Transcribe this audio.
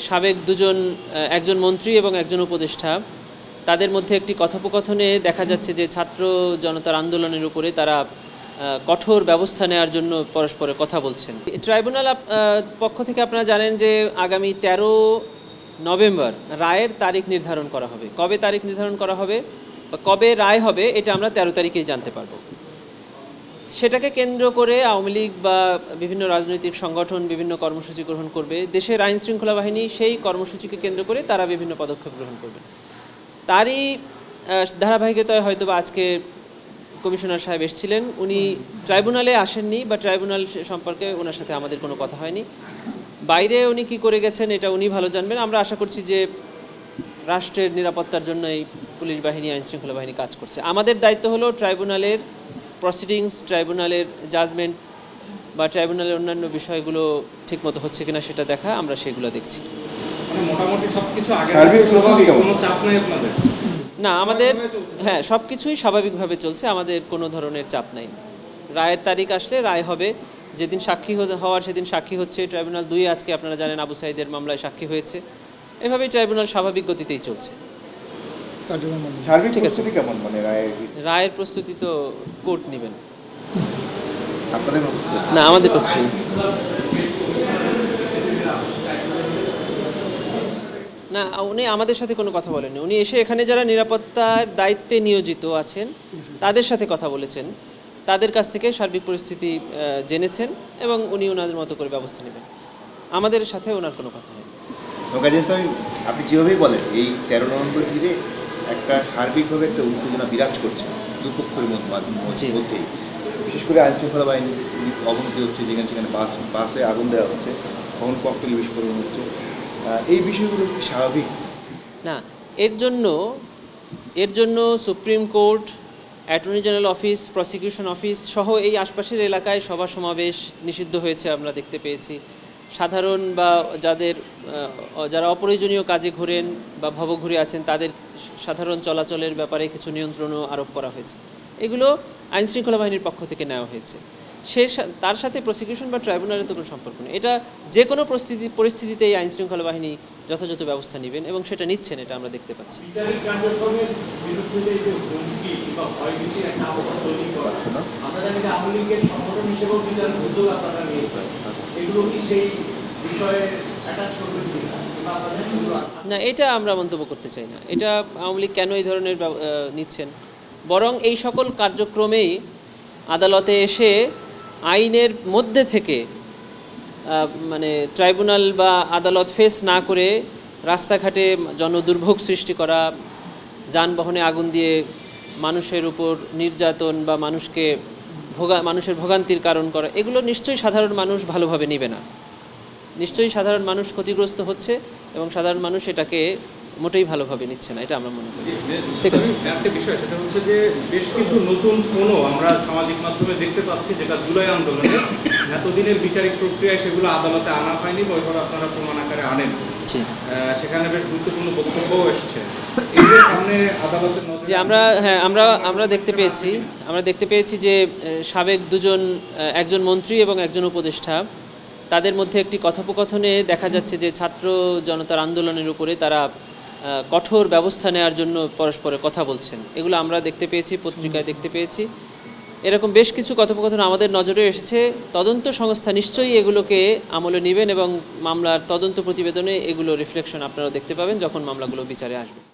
সাবেক দুজন একজন মন্ত্রী এবং একজন উপদেষ্টা তাদের মধ্যে একটি কথোপকথনে দেখা যাচ্ছে যে ছাত্র জনতার আন্দোলনের উপরে তারা কঠোর ব্যবস্থা নেওয়ার জন্য পরস্পরের কথা বলছেন। ট্রাইব্যুনাল পক্ষ থেকে আপনারা জানেন যে আগামী 13 নভেম্বর রায়ের তারিখ নির্ধারণ করা হবে। কবে তারিখ নির্ধারণ করা হবে বা কবে রায় হবে এটা আমরা 13 তারিখেই জানতে পারবো। সেটাকে কেন্দ্র করে আওয়ামী লীগ বা বিভিন্ন রাজনৈতিক সংগঠন বিভিন্ন কর্মসূচি গ্রহণ করবে। দেশের আইন শৃঙ্খলা বাহিনী সেই কর্মসূচিকে কেন্দ্র করে তারা বিভিন্ন পদক্ষেপ গ্রহণ করবে। তারই ধারাবাহিকতায় হয়তো বা আজকে কমিশনার সাহেব এসেছিলেন, উনি ট্রাইব্যুনালে আসেননি বা ট্রাইব্যুনাল সম্পর্কে ওনার সাথে আমাদের কোনো কথা হয়নি। বাইরে উনি কী করে গেছেন এটা উনি ভালো জানবেন। আমরা আশা করছি যে রাষ্ট্রের নিরাপত্তার জন্য এই পুলিশ বাহিনী আইন শৃঙ্খলা বাহিনী কাজ করছে। আমাদের দায়িত্ব হলো ট্রাইব্যুনালের প্রসিডিংস, ট্রাইব্যুনালের জাজমেন্ট বা ট্রাইব্যুনালের অন্যান্য বিষয়গুলো ঠিকমতো হচ্ছে কিনা সেটা দেখা, আমরা সেগুলো দেখছি। না, আমাদের সব কিছুই স্বাভাবিকভাবে চলছে, আমাদের কোনো ধরনের চাপ নাই। রায়ের তারিখ আসলে রায় হবে, যেদিন সাক্ষী হওয়ার সেদিন সাক্ষী হচ্ছে। ট্রাইব্যুনাল 2 আজকে আপনারা জানেন আবু সাঈদের মামলায় সাক্ষী হয়েছে। এভাবেই ট্রাইব্যুনাল স্বাভাবিক গতিতেই চলছে। রায়ের প্রস্তুতি তো কোর্ট নেবেন, না আমাদের প্রস্তুতি না। উনি আমাদের সাথে কোনো কথা বলেননি। উনি এসে এখানে যারা নিরাপত্তার দায়িত্বে নিয়োজিত আছেন তাদের সাথে কথা বলেছেন, তাদের কাছ থেকে সার্বিক পরিস্থিতি জেনেছেন এবং উনি ওনাদের মতো করে ব্যবস্থা নেবেন। আমাদের সাথে ওনার কোনো কথা নেই। আপনি যেভাবেই বলেন এই 13 নভেম্বর ঘিরে একটা সার্বিকভাবে একটা উত্তেজনা বিরাজ করছে দুপক্ষের মধ্যে, বিশেষ করে আইন শৃঙ্খলা বাহিনীর অবনতি হচ্ছে, যেখানে সেখানে বাসে আগুন দেওয়া হচ্ছে, কখন ককটেল বিস্ফোরণ হচ্ছে। এই বিষয়গুলো কি স্বাভাবিক? না, এর জন্য supreme court, attorney general office, prosecution office সহ এই আশপাশের এলাকায় সভা সমাবেশ নিষিদ্ধ হয়েছে আমরা দেখতে পেয়েছি। সাধারণ বা যারা অপ্রয়োজনীয় কাজে ঘোরেন বা ভবঘুরে আছেন তাদের সাধারণ চলাচলের ব্যাপারে কিছু নিয়ন্ত্রণও আরোপ করা হয়েছে। এগুলো আইন শৃঙ্খলা বাহিনীর পক্ষ থেকে নেওয়া হয়েছে। তার সাথে প্রসিকিউশন বা ট্রাইব্যুনালের তো কোনো সম্পর্ক নেই। এটা যে কোনো পরিস্থিতিতে এই আইন শৃঙ্খলা বাহিনী যথাযথ ব্যবস্থা নেবেন এবং সেটা নিচ্ছেন, এটা আমরা দেখতে পাচ্ছি। না, এটা আমরা মন্তব্য করতে চাই না। এটা আওয়ামী লীগ কেন এই ধরনের নিচ্ছেন, বরং এই সকল কার্যক্রমেই আদালতে এসে আইনের মধ্যে থেকে মানে ট্রাইব্যুনাল বা আদালত ফেস না করে রাস্তাঘাটে জনদুর্ভোগ সৃষ্টি করা, যানবাহনে আগুন দিয়ে মানুষের উপর নির্যাতন বা মানুষের ভোগান্তির কারণ করা, এগুলো নিশ্চয়ই সাধারণ মানুষ ভালোভাবে নেবে না। নিশ্চয়ই সাধারণ মানুষ ক্ষতিগ্রস্ত হচ্ছে এবং সাধারণ মানুষ এটাকে মোটেই ভালোভাবে নিচ্ছে না, এটা আমরা মনে করি। ঠিক আছে, একটা বিষয় সেটা হচ্ছে যে বেশ কিছু নতুন ফোনও আমরা সামাজিক মাধ্যমে দেখতে পাচ্ছি, যেটা জুলাই আন্দোলনে এতদিনের বিচারিক প্রক্রিয়ায় সেগুলো আদালতে আনা হয়নি, ওইভাবে আপনারা প্রমাণ আকারে আনেন। সেখানে বেশ গুরুত্বপূর্ণ বক্তব্যও এসছে। সামনে আদালতের যে আমরা দেখতে পেয়েছি যে সাবেক দুজন একজন মন্ত্রী এবং একজন উপদেষ্টা তাদের মধ্যে একটি কথোপকথনে দেখা যাচ্ছে যে ছাত্র জনতার আন্দোলনের উপরে তারা কঠোর ব্যবস্থা নেওয়ার জন্য পরস্পরের কথা বলছেন। এগুলো আমরা দেখতে পেয়েছি, পত্রিকায় দেখতে পেয়েছি। এরকম বেশ কিছু কথোপকথন আমাদের নজরে এসেছে। তদন্ত সংস্থা নিশ্চয়ই এগুলোকে আমলে নেবেন এবং মামলার তদন্ত প্রতিবেদনে এগুলো রিফ্লেকশন আপনারা দেখতে পাবেন যখন মামলাগুলো বিচারে আসবে।